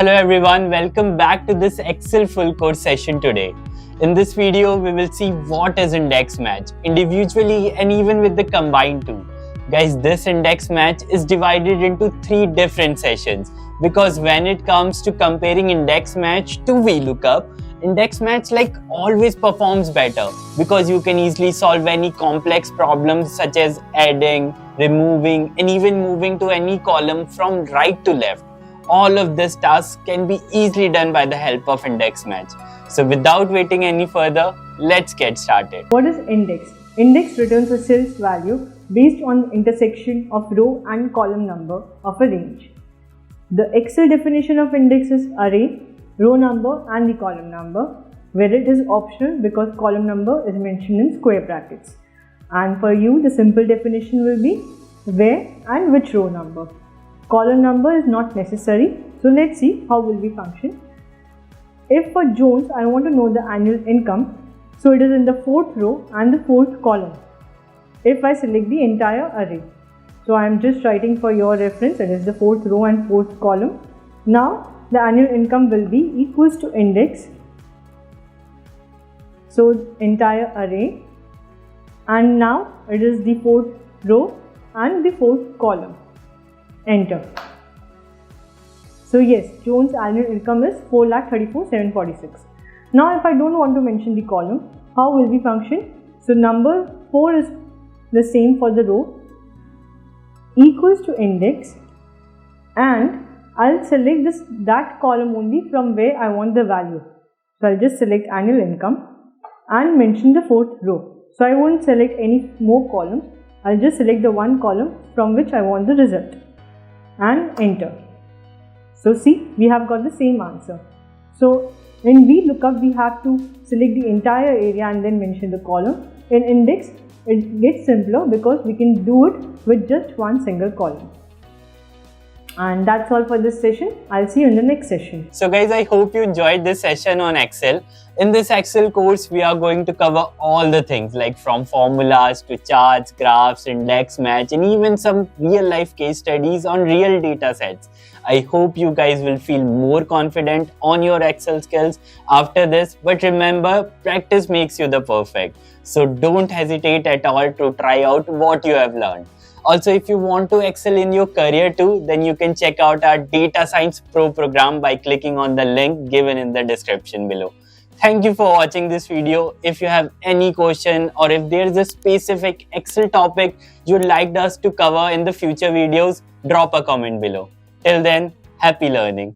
Hello everyone, welcome back to this Excel full course session today. In this video, we will see what is index match, individually and even with the combined two. Guys, this index match is divided into 3 different sessions because when it comes to comparing index match to VLOOKUP, index match always performs better because you can easily solve any complex problems such as adding, removing and even moving to any column from right to left. All of this task can be easily done by the help of index match. So without waiting any further, let's get started. What is index? Index returns a cell's value based on the intersection of row and column number of a range. The Excel definition of index is array, row number and the column number, where it is optional because column number is mentioned in square brackets. And for you, the simple definition will be where and which row number. Column number is not necessary, so let's see how will we function. If for Jones I want to know the annual income, so it is in the 4th row and the 4th column. If I select the entire array, so I am just writing for your reference, it is the 4th row and 4th column. Now the annual income will be equals to index, so entire array, and now it is the 4th row and the 4th column. Enter. So yes, Jones' annual income is 4,34,746. Now if I don't want to mention the column, how will we function? So number 4 is the same for the row, equals to index, and I'll select that column only from where I want the value. So I'll just select annual income and mention the 4th row. So I won't select any more columns. I'll just select the one column from which I want the result and enter. So see, we have got the same answer. So in VLOOKUP, we have to select the entire area and then mention the column. In index, it gets simpler because we can do it with just one single column. And that's all for this session. I'll see you in the next session. So guys, I hope you enjoyed this session on Excel. In this Excel course, we are going to cover all the things like from formulas to charts, graphs, index match and even some real life case studies on real data sets. I hope you guys will feel more confident on your Excel skills after this. But remember, practice makes you the perfect. So don't hesitate at all to try out what you have learned. Also, if you want to excel in your career too, then you can check out our Data Science Pro program by clicking on the link given in the description below. Thank you for watching this video. If you have any question or if there is a specific Excel topic you'd like us to cover in the future videos, drop a comment below. Till then, happy learning.